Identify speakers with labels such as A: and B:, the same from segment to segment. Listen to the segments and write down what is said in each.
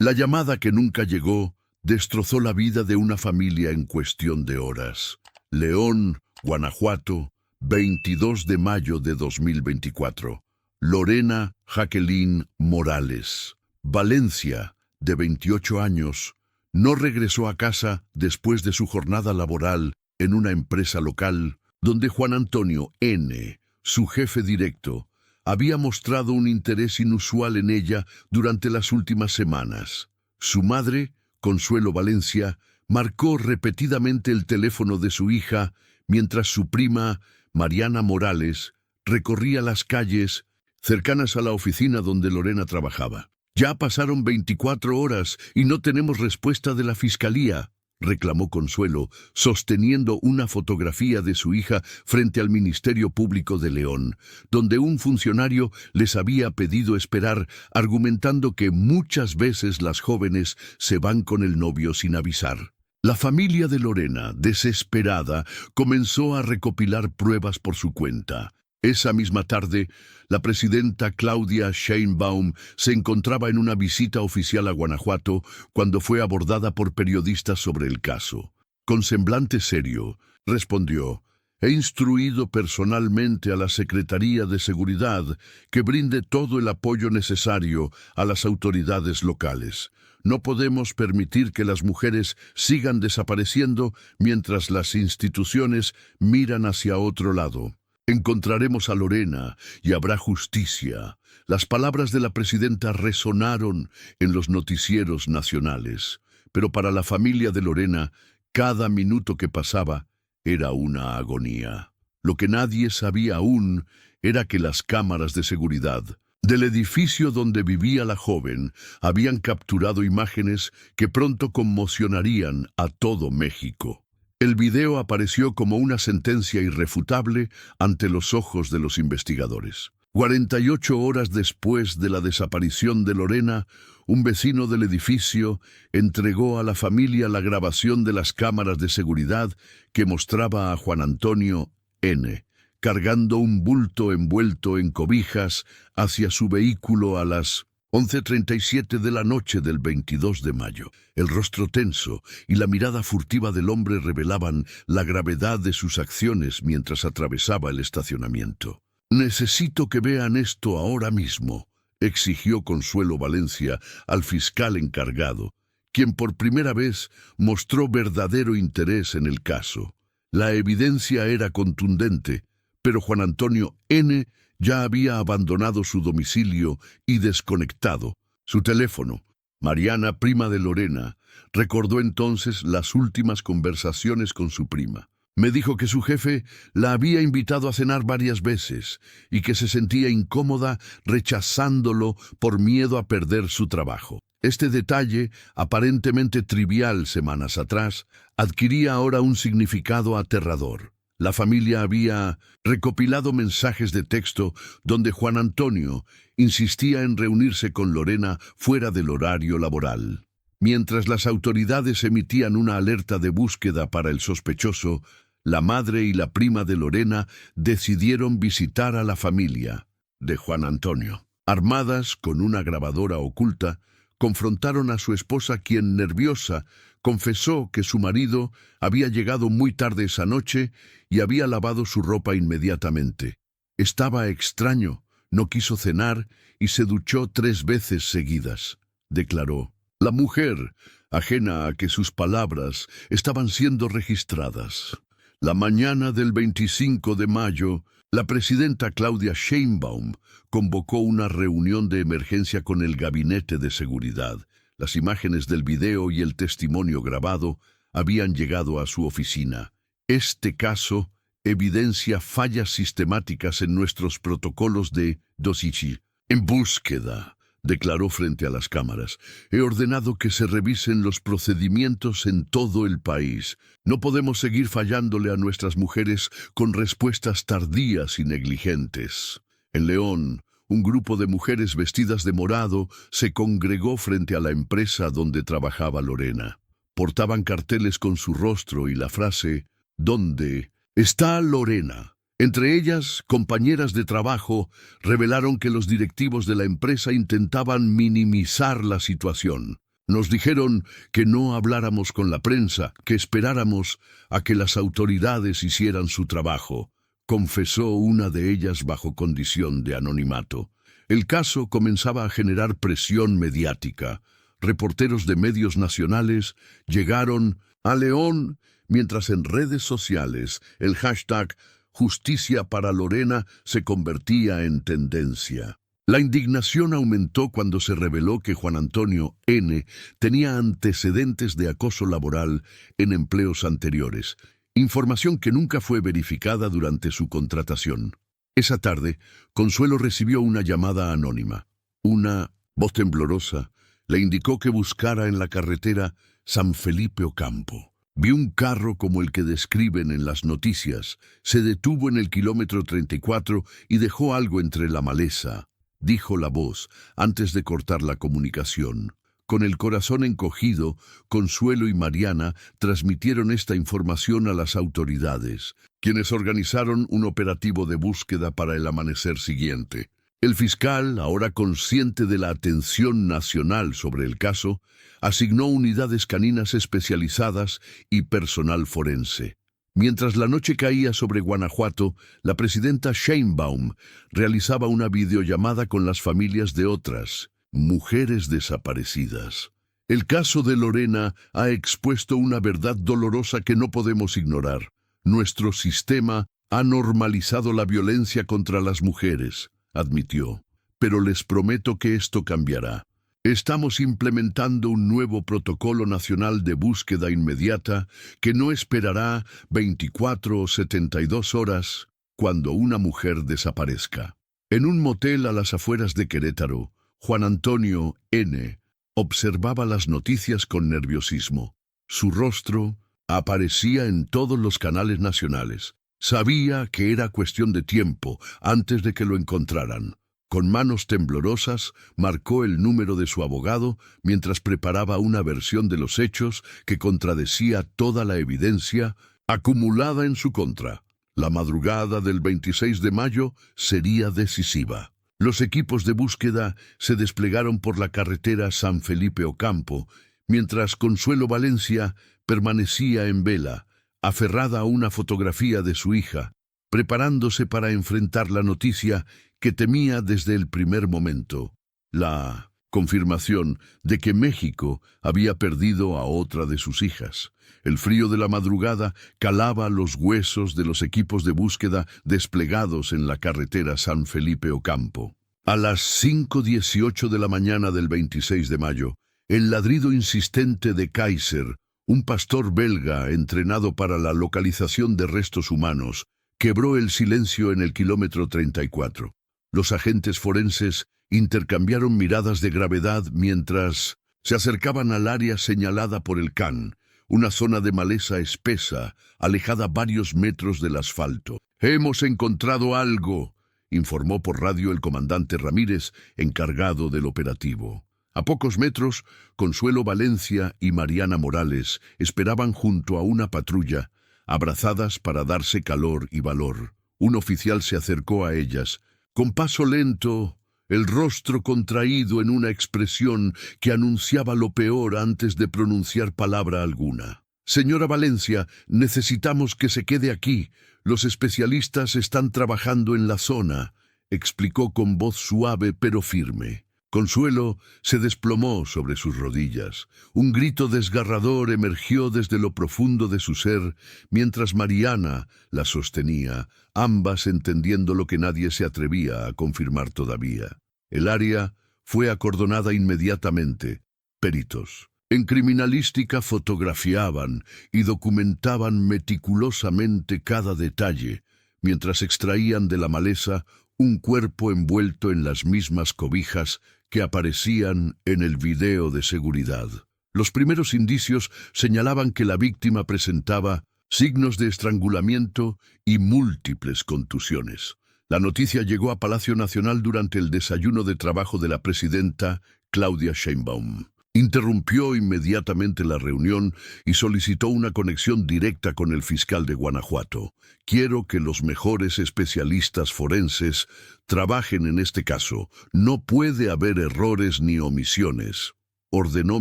A: La llamada que nunca llegó destrozó la vida de una familia en cuestión de horas. León, Guanajuato, 22 de mayo de 2024. Lorena Jacqueline Morales. Valencia, de 28 años, no regresó a casa después de su jornada laboral en una empresa local donde Juan Antonio N., su jefe directo, había mostrado un interés inusual en ella durante las últimas semanas. Su madre, Consuelo Valencia, marcó repetidamente el teléfono de su hija mientras su prima, Mariana Morales, recorría las calles cercanas a la oficina donde Lorena trabajaba. «Ya pasaron 24 horas y no tenemos respuesta de la fiscalía», reclamó Consuelo, sosteniendo una fotografía de su hija frente al Ministerio Público de León, donde un funcionario les había pedido esperar, argumentando que muchas veces las jóvenes se van con el novio sin avisar. La familia de Lorena, desesperada, comenzó a recopilar pruebas por su cuenta. Esa misma tarde, la presidenta Claudia Sheinbaum se encontraba en una visita oficial a Guanajuato cuando fue abordada por periodistas sobre el caso. Con semblante serio, respondió: «He instruido personalmente a la Secretaría de Seguridad que brinde todo el apoyo necesario a las autoridades locales. No podemos permitir que las mujeres sigan desapareciendo mientras las instituciones miran hacia otro lado. Encontraremos a Lorena y habrá justicia». Las palabras de la presidenta resonaron en los noticieros nacionales, pero para la familia de Lorena, cada minuto que pasaba era una agonía. Lo que nadie sabía aún era que las cámaras de seguridad del edificio donde vivía la joven habían capturado imágenes que pronto conmocionarían a todo México. El video apareció como una sentencia irrefutable ante los ojos de los investigadores. 48 horas después de la desaparición de Lorena, un vecino del edificio entregó a la familia la grabación de las cámaras de seguridad que mostraba a Juan Antonio N. cargando un bulto envuelto en cobijas hacia su vehículo a las 11:37 de la noche del 22 de mayo. El rostro tenso y la mirada furtiva del hombre revelaban la gravedad de sus acciones mientras atravesaba el estacionamiento. «Necesito que vean esto ahora mismo», exigió Consuelo Valencia al fiscal encargado, quien por primera vez mostró verdadero interés en el caso. La evidencia era contundente, pero Juan Antonio N. ya había abandonado su domicilio y desconectado su teléfono. Mariana, prima de Lorena, recordó entonces las últimas conversaciones con su prima. «Me dijo que su jefe la había invitado a cenar varias veces y que se sentía incómoda rechazándolo por miedo a perder su trabajo». Este detalle, aparentemente trivial semanas atrás, adquiría ahora un significado aterrador. La familia había recopilado mensajes de texto donde Juan Antonio insistía en reunirse con Lorena fuera del horario laboral. Mientras las autoridades emitían una alerta de búsqueda para el sospechoso, la madre y la prima de Lorena decidieron visitar a la familia de Juan Antonio. Armadas con una grabadora oculta, confrontaron a su esposa, quien, nerviosa, confesó que su marido había llegado muy tarde esa noche y había lavado su ropa inmediatamente. «Estaba extraño, no quiso cenar y se duchó 3 veces seguidas», declaró. La mujer, ajena a que sus palabras estaban siendo registradas. La mañana del 25 de mayo, la presidenta Claudia Sheinbaum convocó una reunión de emergencia con el Gabinete de Seguridad. Las imágenes del video y el testimonio grabado habían llegado a su oficina. «Este caso evidencia fallas sistemáticas en nuestros protocolos de dosichi. En búsqueda», declaró frente a las cámaras, «he ordenado que se revisen los procedimientos en todo el país. No podemos seguir fallándole a nuestras mujeres con respuestas tardías y negligentes». En León, un grupo de mujeres vestidas de morado se congregó frente a la empresa donde trabajaba Lorena. Portaban carteles con su rostro y la frase «¿Dónde está Lorena?». Entre ellas, compañeras de trabajo revelaron que los directivos de la empresa intentaban minimizar la situación. Nos dijeron que no habláramos con la prensa, que esperáramos a que las autoridades hicieran su trabajo, confesó una de ellas bajo condición de anonimato. El caso comenzaba a generar presión mediática. Reporteros de medios nacionales llegaron a León, mientras en redes sociales el hashtag Justicia para Lorena se convertía en tendencia. La indignación aumentó cuando se reveló que Juan Antonio N. tenía antecedentes de acoso laboral en empleos anteriores, información que nunca fue verificada durante su contratación. Esa tarde, Consuelo recibió una llamada anónima. Una voz temblorosa le indicó que buscara en la carretera San Felipe Ocampo. Vi un carro como el que describen en las noticias. Se detuvo en el kilómetro 34 y dejó algo entre la maleza, dijo la voz antes de cortar la comunicación. Con el corazón encogido, Consuelo y Mariana transmitieron esta información a las autoridades, quienes organizaron un operativo de búsqueda para el amanecer siguiente. El fiscal, ahora consciente de la atención nacional sobre el caso, asignó unidades caninas especializadas y personal forense. Mientras la noche caía sobre Guanajuato, la presidenta Sheinbaum realizaba una videollamada con las familias de otras mujeres desaparecidas. El caso de Lorena ha expuesto una verdad dolorosa que no podemos ignorar. Nuestro sistema ha normalizado la violencia contra las mujeres, admitió, pero les prometo que esto cambiará. Estamos implementando un nuevo protocolo nacional de búsqueda inmediata que no esperará 24 o 72 horas cuando una mujer desaparezca. En un motel a las afueras de Querétaro, Juan Antonio N. observaba las noticias con nerviosismo. Su rostro aparecía en todos los canales nacionales. Sabía que era cuestión de tiempo antes de que lo encontraran. Con manos temblorosas, marcó el número de su abogado mientras preparaba una versión de los hechos que contradecía toda la evidencia acumulada en su contra. La madrugada del 26 de mayo sería decisiva. Los equipos de búsqueda se desplegaron por la carretera San Felipe Ocampo, mientras Consuelo Valencia permanecía en vela, aferrada a una fotografía de su hija, preparándose para enfrentar la noticia que temía desde el primer momento, la confirmación de que México había perdido a otra de sus hijas. El frío de la madrugada calaba los huesos de los equipos de búsqueda desplegados en la carretera San Felipe Ocampo. A las 5:18 de la mañana del 26 de mayo, el ladrido insistente de Kaiser, un pastor belga entrenado para la localización de restos humanos, quebró el silencio en el kilómetro 34. Los agentes forenses intercambiaron miradas de gravedad mientras se acercaban al área señalada por el can, una zona de maleza espesa, alejada varios metros del asfalto. «Hemos encontrado algo», informó por radio el comandante Ramírez, encargado del operativo. A pocos metros, Consuelo Valencia y Mariana Morales esperaban junto a una patrulla, abrazadas para darse calor y valor. Un oficial se acercó a ellas, con paso lento, el rostro contraído en una expresión que anunciaba lo peor antes de pronunciar palabra alguna. «Señora Valencia, necesitamos que se quede aquí. Los especialistas están trabajando en la zona», explicó con voz suave pero firme. Consuelo se desplomó sobre sus rodillas. Un grito desgarrador emergió desde lo profundo de su ser, mientras Mariana la sostenía, ambas entendiendo lo que nadie se atrevía a confirmar todavía. El área fue acordonada inmediatamente. Peritos en criminalística fotografiaban y documentaban meticulosamente cada detalle, mientras extraían de la maleza un cuerpo envuelto en las mismas cobijas que aparecían en el video de seguridad. Los primeros indicios señalaban que la víctima presentaba signos de estrangulamiento y múltiples contusiones. La noticia llegó a Palacio Nacional durante el desayuno de trabajo de la presidenta Claudia Sheinbaum. Interrumpió inmediatamente la reunión y solicitó una conexión directa con el fiscal de Guanajuato. «Quiero que los mejores especialistas forenses trabajen en este caso. No puede haber errores ni omisiones». ordenó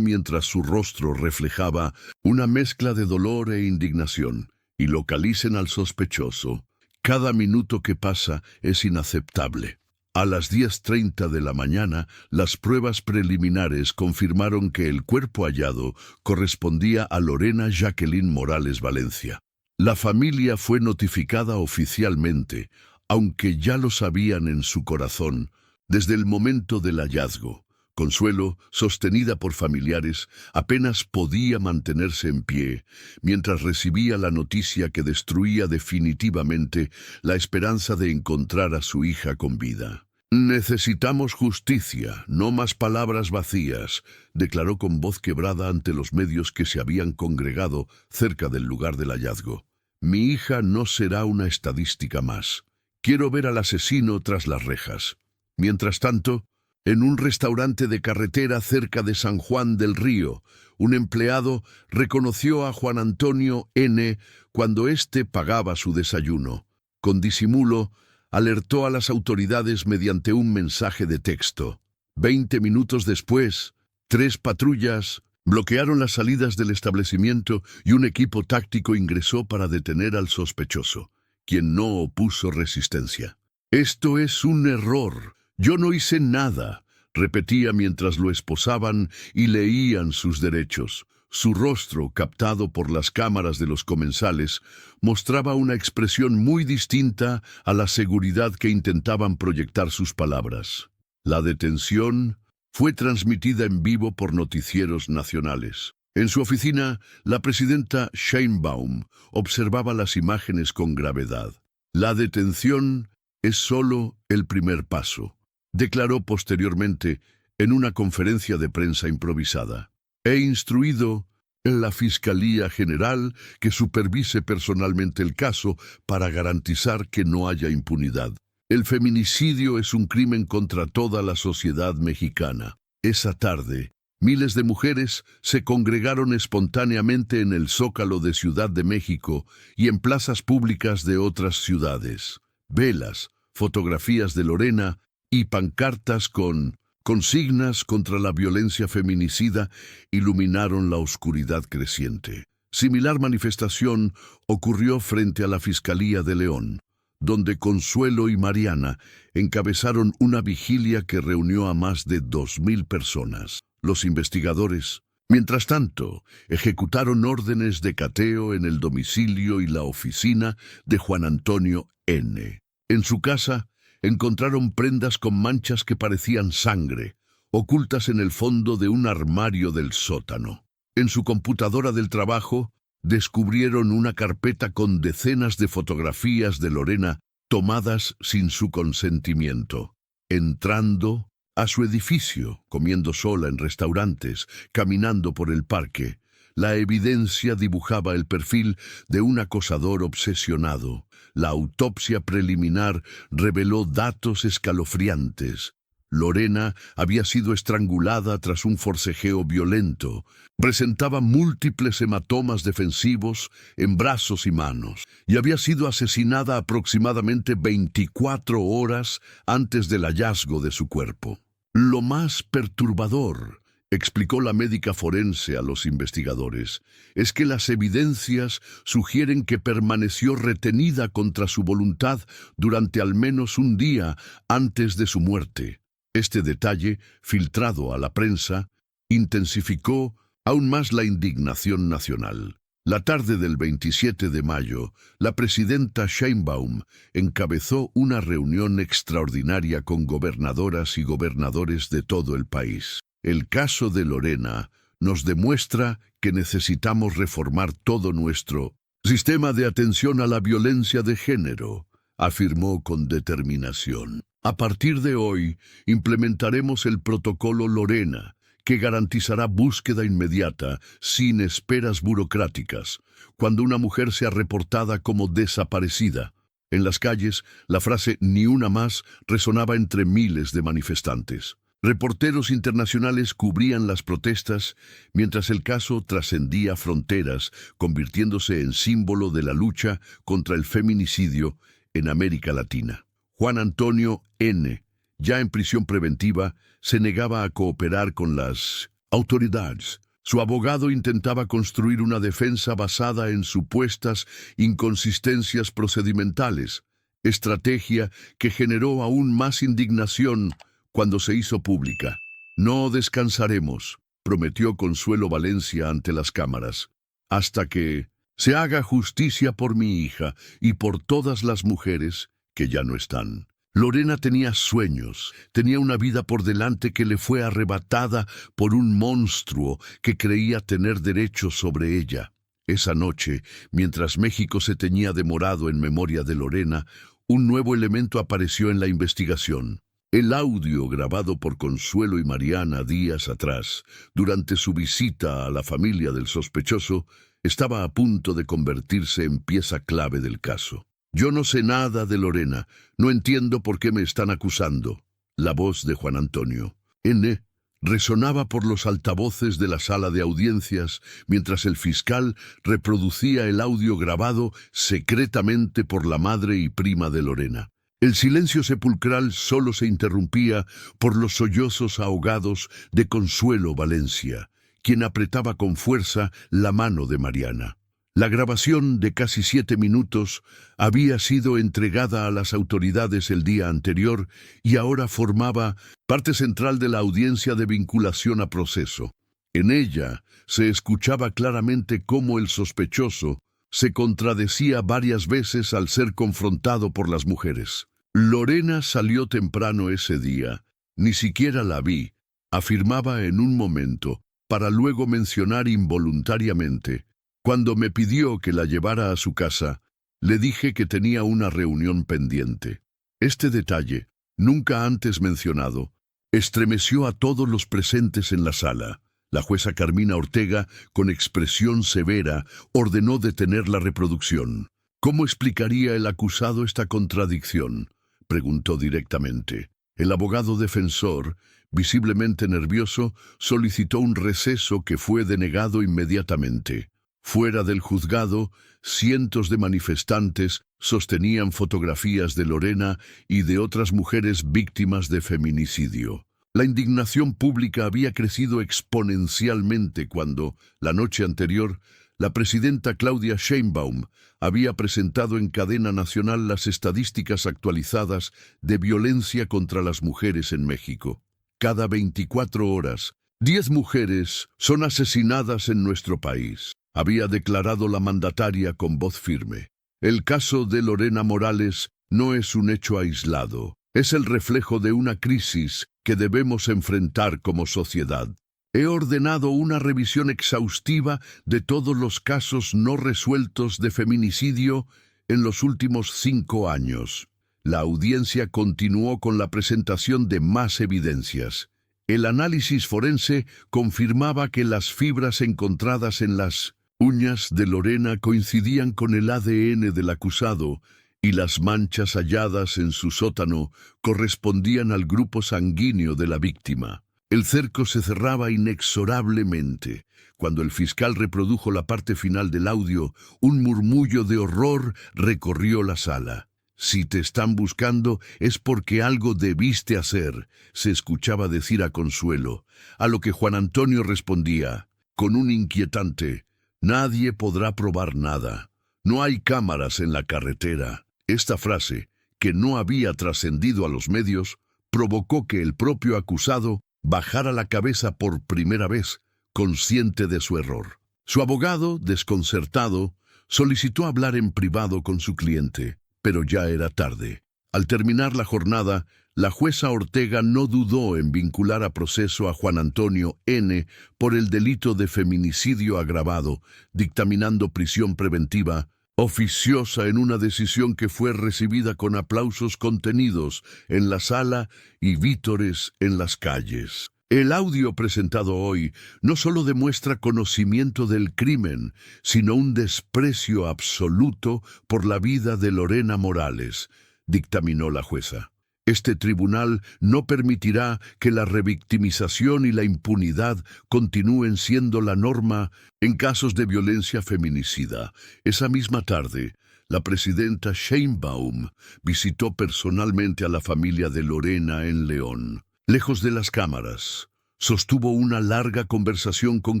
A: mientras su rostro reflejaba una mezcla de dolor e indignación. Y localicen al sospechoso. Cada minuto que pasa es inaceptable. A las 10:30 de la mañana, las pruebas preliminares confirmaron que el cuerpo hallado correspondía a Lorena Jacqueline Morales Valencia. La familia fue notificada oficialmente, aunque ya lo sabían en su corazón, desde el momento del hallazgo. Consuelo, sostenida por familiares, apenas podía mantenerse en pie, mientras recibía la noticia que destruía definitivamente la esperanza de encontrar a su hija con vida. «Necesitamos justicia, no más palabras vacías», declaró con voz quebrada ante los medios que se habían congregado cerca del lugar del hallazgo. «Mi hija no será una estadística más. Quiero ver al asesino tras las rejas». Mientras tanto, en un restaurante de carretera cerca de San Juan del Río, un empleado reconoció a Juan Antonio N. cuando éste pagaba su desayuno. Con disimulo, alertó a las autoridades mediante un mensaje de texto. 20 minutos después, 3 patrullas bloquearon las salidas del establecimiento y un equipo táctico ingresó para detener al sospechoso, quien no opuso resistencia. «Esto es un error. Yo no hice nada», repetía mientras lo esposaban y leían sus derechos. Su rostro, captado por las cámaras de los comensales, mostraba una expresión muy distinta a la seguridad que intentaban proyectar sus palabras. La detención fue transmitida en vivo por noticieros nacionales. En su oficina, la presidenta Sheinbaum observaba las imágenes con gravedad. «La detención es solo el primer paso», declaró posteriormente en una conferencia de prensa improvisada. «He instruido en la Fiscalía General que supervise personalmente el caso para garantizar que no haya impunidad. El feminicidio es un crimen contra toda la sociedad mexicana». Esa tarde, miles de mujeres se congregaron espontáneamente en el Zócalo de Ciudad de México y en plazas públicas de otras ciudades. Velas, fotografías de Lorena y pancartas con consignas contra la violencia feminicida iluminaron la oscuridad creciente. Similar manifestación ocurrió frente a la Fiscalía de León, donde Consuelo y Mariana encabezaron una vigilia que reunió a más de 2,000 personas. Los investigadores, mientras tanto, ejecutaron órdenes de cateo en el domicilio y la oficina de Juan Antonio N. En su casa, encontraron prendas con manchas que parecían sangre, ocultas en el fondo de un armario del sótano. En su computadora del trabajo, descubrieron una carpeta con decenas de fotografías de Lorena tomadas sin su consentimiento. Entrando a su edificio, comiendo sola en restaurantes, caminando por el parque, la evidencia dibujaba el perfil de un acosador obsesionado. La autopsia preliminar reveló datos escalofriantes. Lorena había sido estrangulada tras un forcejeo violento. Presentaba múltiples hematomas defensivos en brazos y manos, y había sido asesinada aproximadamente 24 horas antes del hallazgo de su cuerpo. Lo más perturbador, explicó la médica forense a los investigadores, es que las evidencias sugieren que permaneció retenida contra su voluntad durante al menos un día antes de su muerte. Este detalle, filtrado a la prensa, intensificó aún más la indignación nacional. La tarde del 27 de mayo, la presidenta Sheinbaum encabezó una reunión extraordinaria con gobernadoras y gobernadores de todo el país. El caso de Lorena nos demuestra que necesitamos reformar todo nuestro sistema de atención a la violencia de género, afirmó con determinación. A partir de hoy, implementaremos el protocolo Lorena, que garantizará búsqueda inmediata, sin esperas burocráticas, cuando una mujer sea reportada como desaparecida. En las calles, la frase «ni una más» resonaba entre miles de manifestantes. Reporteros internacionales cubrían las protestas, mientras el caso trascendía fronteras, convirtiéndose en símbolo de la lucha contra el feminicidio en América Latina. Juan Antonio N., ya en prisión preventiva, se negaba a cooperar con las autoridades. Su abogado intentaba construir una defensa basada en supuestas inconsistencias procedimentales, estrategia que generó aún más indignación cuando se hizo pública. No descansaremos, prometió Consuelo Valencia ante las cámaras, hasta que se haga justicia por mi hija y por todas las mujeres que ya no están. Lorena tenía sueños, tenía una vida por delante que le fue arrebatada por un monstruo que creía tener derecho sobre ella. Esa noche, mientras México se teñía de morado en memoria de Lorena, un nuevo elemento apareció en la investigación. El audio grabado por Consuelo y Mariana días atrás, durante su visita a la familia del sospechoso, estaba a punto de convertirse en pieza clave del caso. Yo no sé nada de Lorena, no entiendo por qué me están acusando. La voz de Juan Antonio N. resonaba por los altavoces de la sala de audiencias mientras el fiscal reproducía el audio grabado secretamente por la madre y prima de Lorena. El silencio sepulcral solo se interrumpía por los sollozos ahogados de Consuelo Valencia, quien apretaba con fuerza la mano de Mariana. La grabación de casi 7 minutos había sido entregada a las autoridades el día anterior y ahora formaba parte central de la audiencia de vinculación a proceso. En ella se escuchaba claramente cómo el sospechoso se contradecía varias veces al ser confrontado por las mujeres. Lorena salió temprano ese día, ni siquiera la vi, afirmaba en un momento, para luego mencionar involuntariamente: cuando me pidió que la llevara a su casa, le dije que tenía una reunión pendiente. Este detalle, nunca antes mencionado, estremeció a todos los presentes en la sala. La jueza Carmina Ortega, con expresión severa, ordenó detener la reproducción. ¿Cómo explicaría el acusado esta contradicción?, preguntó directamente. El abogado defensor, visiblemente nervioso, solicitó un receso que fue denegado inmediatamente. Fuera del juzgado, cientos de manifestantes sostenían fotografías de Lorena y de otras mujeres víctimas de feminicidio. La indignación pública había crecido exponencialmente cuando, la noche anterior, la presidenta Claudia Sheinbaum había presentado en cadena nacional las estadísticas actualizadas de violencia contra las mujeres en México. Cada 24 horas, 10 mujeres son asesinadas en nuestro país, había declarado la mandataria con voz firme. El caso de Lorena Morales no es un hecho aislado, es el reflejo de una crisis que debemos enfrentar como sociedad. He ordenado una revisión exhaustiva de todos los casos no resueltos de feminicidio en los últimos 5 años. La audiencia continuó con la presentación de más evidencias. El análisis forense confirmaba que las fibras encontradas en las uñas de Lorena coincidían con el ADN del acusado y las manchas halladas en su sótano correspondían al grupo sanguíneo de la víctima. El cerco se cerraba inexorablemente. Cuando el fiscal reprodujo la parte final del audio, un murmullo de horror recorrió la sala. «Si te están buscando es porque algo debiste hacer», se escuchaba decir a Consuelo, a lo que Juan Antonio respondía, con un inquietante: «Nadie podrá probar nada. No hay cámaras en la carretera». Esta frase, que no había trascendido a los medios, provocó que el propio acusado bajara la cabeza por primera vez, consciente de su error. Su abogado, desconcertado, solicitó hablar en privado con su cliente, pero ya era tarde. Al terminar la jornada, la jueza Ortega no dudó en vincular a proceso a Juan Antonio N. por el delito de feminicidio agravado, dictaminando prisión preventiva oficiosa en una decisión que fue recibida con aplausos contenidos en la sala y vítores en las calles. El audio presentado hoy no solo demuestra conocimiento del crimen, sino un desprecio absoluto por la vida de Lorena Morales, dictaminó la jueza. Este tribunal no permitirá que la revictimización y la impunidad continúen siendo la norma en casos de violencia feminicida. Esa misma tarde, la presidenta Sheinbaum visitó personalmente a la familia de Lorena en León. Lejos de las cámaras, Sostuvo una larga conversación con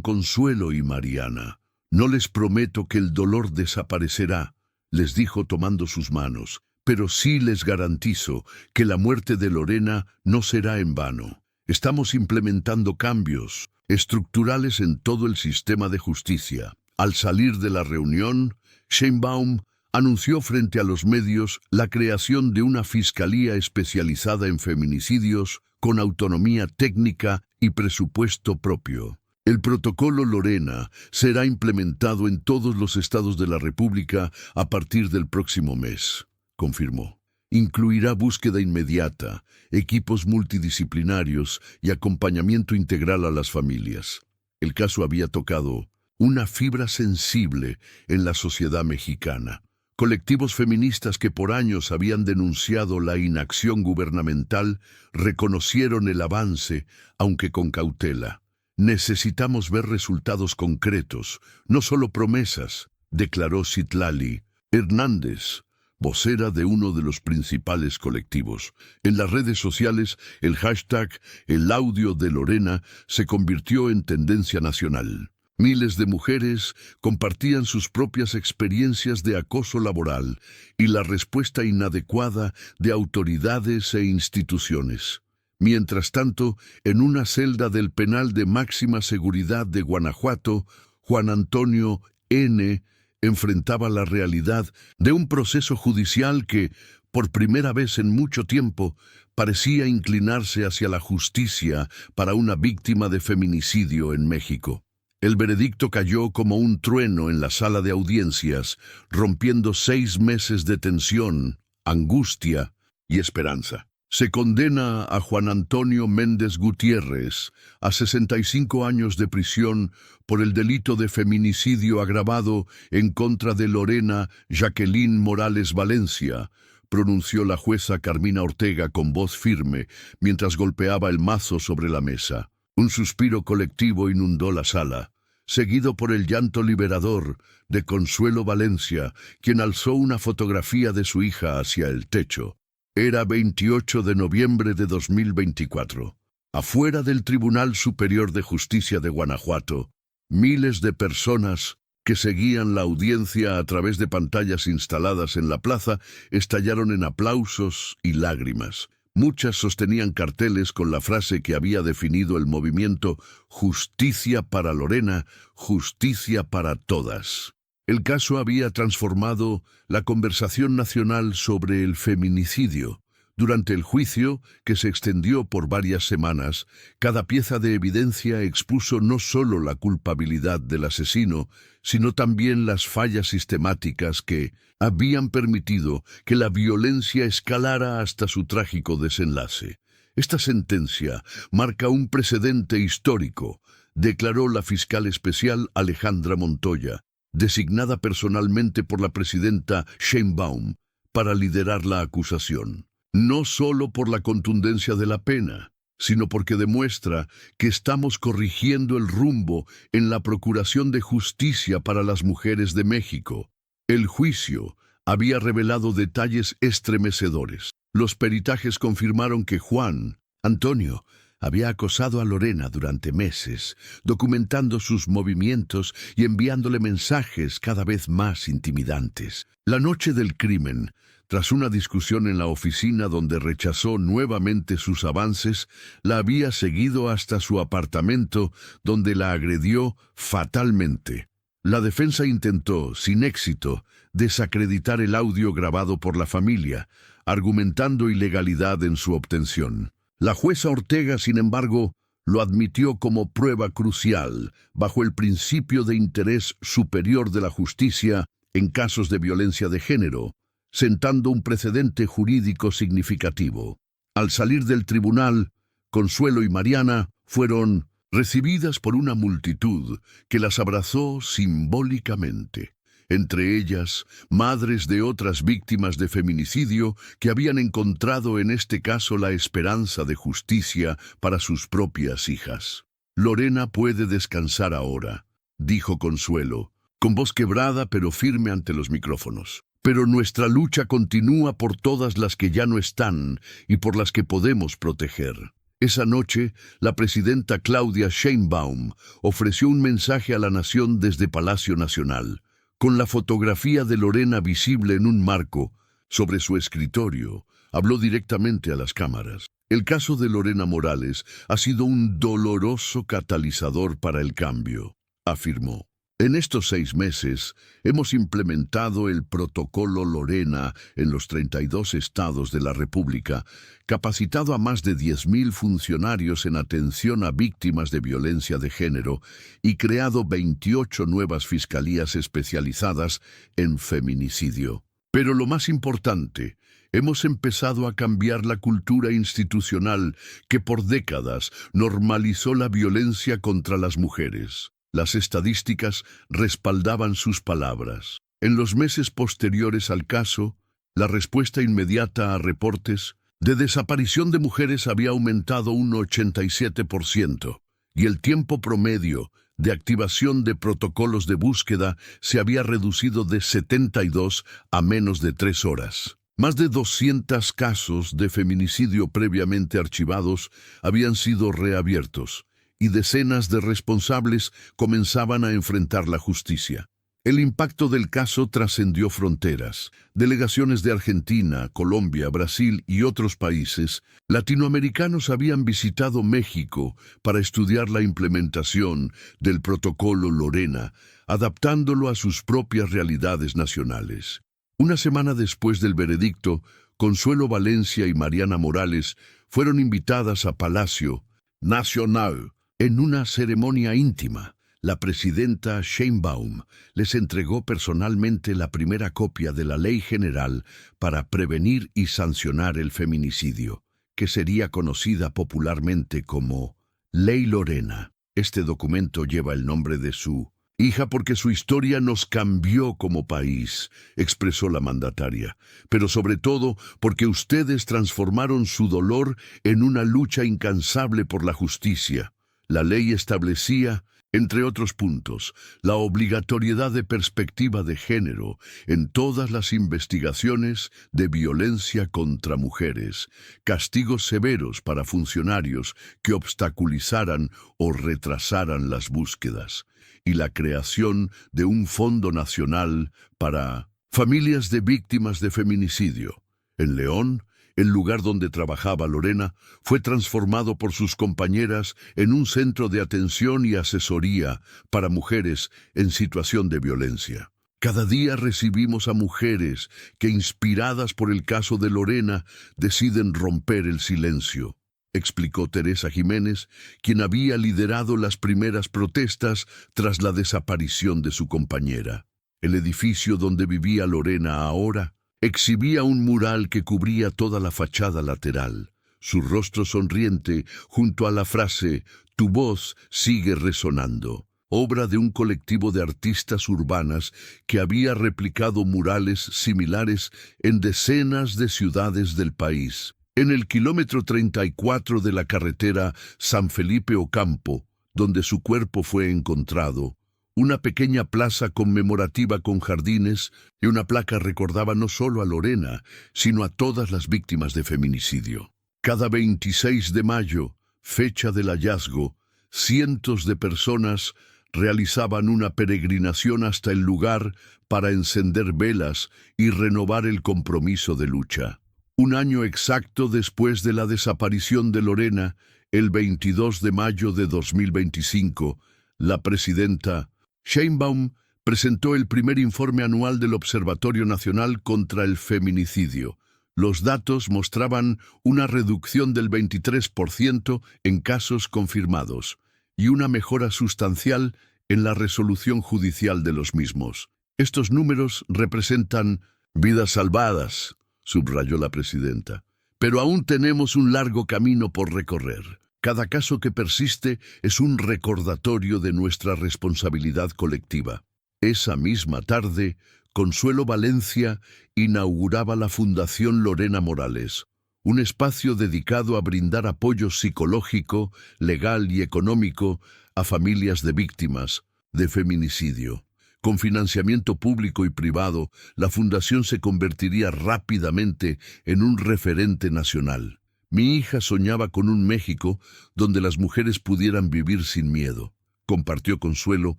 A: Consuelo y Mariana. «No les prometo que el dolor desaparecerá», les dijo tomando sus manos, «pero sí les garantizo que la muerte de Lorena no será en vano. Estamos implementando cambios estructurales en todo el sistema de justicia». Al salir de la reunión, Sheinbaum anunció frente a los medios la creación de una fiscalía especializada en feminicidios con autonomía técnica y presupuesto propio. El protocolo Lorena será implementado en todos los estados de la República a partir del próximo mes, confirmó. Incluirá búsqueda inmediata, equipos multidisciplinarios y acompañamiento integral a las familias. El caso había tocado una fibra sensible en la sociedad mexicana. Colectivos feministas que por años habían denunciado la inacción gubernamental reconocieron el avance, aunque con cautela. «Necesitamos ver resultados concretos, no solo promesas», declaró Citlali Hernández, vocera de uno de los principales colectivos. En las redes sociales, el hashtag «El audio de Lorena» se convirtió en tendencia nacional. Miles de mujeres compartían sus propias experiencias de acoso laboral y la respuesta inadecuada de autoridades e instituciones. Mientras tanto, en una celda del penal de máxima seguridad de Guanajuato, Juan Antonio N. enfrentaba la realidad de un proceso judicial que, por primera vez en mucho tiempo, parecía inclinarse hacia la justicia para una víctima de feminicidio en México. El veredicto cayó como un trueno en la sala de audiencias, rompiendo 6 meses de tensión, angustia y esperanza. Se condena a Juan Antonio Méndez Gutiérrez a 65 años de prisión por el delito de feminicidio agravado en contra de Lorena Jacqueline Morales Valencia, pronunció la jueza Carmina Ortega con voz firme mientras golpeaba el mazo sobre la mesa. Un suspiro colectivo inundó la sala, seguido por el llanto liberador de Consuelo Valencia, quien alzó una fotografía de su hija hacia el techo. Era 28 de noviembre de 2024. Afuera del Tribunal Superior de Justicia de Guanajuato, miles de personas que seguían la audiencia a través de pantallas instaladas en la plaza estallaron en aplausos y lágrimas. Muchas sostenían carteles con la frase que había definido el movimiento «Justicia para Lorena, justicia para todas». El caso había transformado la conversación nacional sobre el feminicidio. Durante el juicio, que se extendió por varias semanas, cada pieza de evidencia expuso no solo la culpabilidad del asesino, sino también las fallas sistemáticas que habían permitido que la violencia escalara hasta su trágico desenlace. Esta sentencia marca un precedente histórico, declaró la fiscal especial Alejandra Montoya, designada personalmente por la presidenta Sheinbaum para liderar la acusación. No solo por la contundencia de la pena, sino porque demuestra que estamos corrigiendo el rumbo en la procuración de justicia para las mujeres de México. El juicio había revelado detalles estremecedores. Los peritajes confirmaron que Juan Antonio había acosado a Lorena durante meses, documentando sus movimientos y enviándole mensajes cada vez más intimidantes. La noche del crimen, tras una discusión en la oficina donde rechazó nuevamente sus avances, la había seguido hasta su apartamento, donde la agredió fatalmente. La defensa intentó, sin éxito, desacreditar el audio grabado por la familia, argumentando ilegalidad en su obtención. La jueza Ortega, sin embargo, lo admitió como prueba crucial, bajo el principio de interés superior de la justicia en casos de violencia de género, sentando un precedente jurídico significativo. Al salir del tribunal, Consuelo y Mariana fueron recibidas por una multitud que las abrazó simbólicamente. Entre ellas, madres de otras víctimas de feminicidio que habían encontrado en este caso la esperanza de justicia para sus propias hijas. «Lorena puede descansar ahora», dijo Consuelo, con voz quebrada pero firme ante los micrófonos. «Pero nuestra lucha continúa por todas las que ya no están y por las que podemos proteger». Esa noche, la presidenta Claudia Sheinbaum ofreció un mensaje a la nación desde Palacio Nacional, con la fotografía de Lorena visible en un marco sobre su escritorio. Habló directamente a las cámaras. El caso de Lorena Morales ha sido un doloroso catalizador para el cambio, afirmó. En estos 6 meses hemos implementado el protocolo Lorena en los 32 estados de la República, capacitado a más de 10.000 funcionarios en atención a víctimas de violencia de género y creado 28 nuevas fiscalías especializadas en feminicidio. Pero lo más importante, hemos empezado a cambiar la cultura institucional que por décadas normalizó la violencia contra las mujeres. Las estadísticas respaldaban sus palabras. En los meses posteriores al caso, la respuesta inmediata a reportes de desaparición de mujeres había aumentado un 87% y el tiempo promedio de activación de protocolos de búsqueda se había reducido de 72 a menos de 3 horas. Más de 200 casos de feminicidio previamente archivados habían sido reabiertos y decenas de responsables comenzaban a enfrentar la justicia. El impacto del caso trascendió fronteras. Delegaciones de Argentina, Colombia, Brasil y otros países latinoamericanos habían visitado México para estudiar la implementación del protocolo Lorena, adaptándolo a sus propias realidades nacionales. Una semana después del veredicto, Consuelo Valencia y Mariana Morales fueron invitadas a Palacio Nacional. En una ceremonia íntima, la presidenta Sheinbaum les entregó personalmente la primera copia de la Ley General para prevenir y sancionar el feminicidio, que sería conocida popularmente como Ley Lorena. Este documento lleva el nombre de su hija porque su historia nos cambió como país, expresó la mandataria, pero sobre todo porque ustedes transformaron su dolor en una lucha incansable por la justicia. La ley establecía, entre otros puntos, la obligatoriedad de perspectiva de género en todas las investigaciones de violencia contra mujeres, castigos severos para funcionarios que obstaculizaran o retrasaran las búsquedas, y la creación de un fondo nacional para familias de víctimas de feminicidio. En León, el lugar donde trabajaba Lorena fue transformado por sus compañeras en un centro de atención y asesoría para mujeres en situación de violencia. Cada día recibimos a mujeres que, inspiradas por el caso de Lorena, deciden romper el silencio, explicó Teresa Jiménez, quien había liderado las primeras protestas tras la desaparición de su compañera. El edificio donde vivía Lorena ahora exhibía un mural que cubría toda la fachada lateral. Su rostro sonriente junto a la frase «Tu voz sigue resonando», obra de un colectivo de artistas urbanas que había replicado murales similares en decenas de ciudades del país. En el kilómetro 34 de la carretera San Felipe Ocampo, donde su cuerpo fue encontrado, una pequeña plaza conmemorativa con jardines y una placa recordaba no solo a Lorena, sino a todas las víctimas de feminicidio. Cada 26 de mayo, fecha del hallazgo, cientos de personas realizaban una peregrinación hasta el lugar para encender velas y renovar el compromiso de lucha. Un año exacto después de la desaparición de Lorena, el 22 de mayo de 2025, la presidenta Sheinbaum presentó el primer informe anual del Observatorio Nacional contra el Feminicidio. Los datos mostraban una reducción del 23% en casos confirmados y una mejora sustancial en la resolución judicial de los mismos. Estos números representan vidas salvadas, subrayó la presidenta, pero aún tenemos un largo camino por recorrer. Cada caso que persiste es un recordatorio de nuestra responsabilidad colectiva. Esa misma tarde, Consuelo Valencia inauguraba la Fundación Lorena Morales, un espacio dedicado a brindar apoyo psicológico, legal y económico a familias de víctimas de feminicidio. Con financiamiento público y privado, la fundación se convertiría rápidamente en un referente nacional. Mi hija soñaba con un México donde las mujeres pudieran vivir sin miedo. Compartió consuelo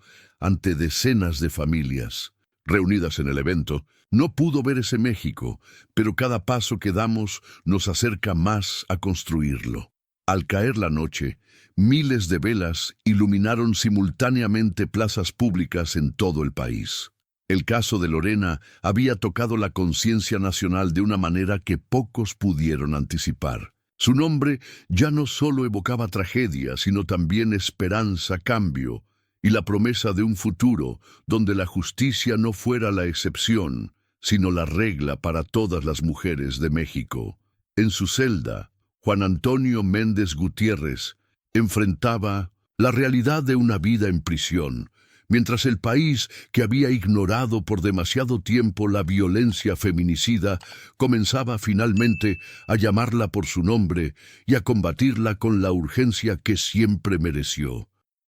A: ante decenas de familias reunidas en el evento. No pudo ver ese México, pero cada paso que damos nos acerca más a construirlo. Al caer la noche, miles de velas iluminaron simultáneamente plazas públicas en todo el país. El caso de Lorena había tocado la conciencia nacional de una manera que pocos pudieron anticipar. Su nombre ya no solo evocaba tragedia, sino también esperanza, cambio y la promesa de un futuro donde la justicia no fuera la excepción, sino la regla para todas las mujeres de México. En su celda, Juan Antonio Méndez Gutiérrez enfrentaba la realidad de una vida en prisión, mientras el país, que había ignorado por demasiado tiempo la violencia feminicida, comenzaba finalmente a llamarla por su nombre y a combatirla con la urgencia que siempre mereció.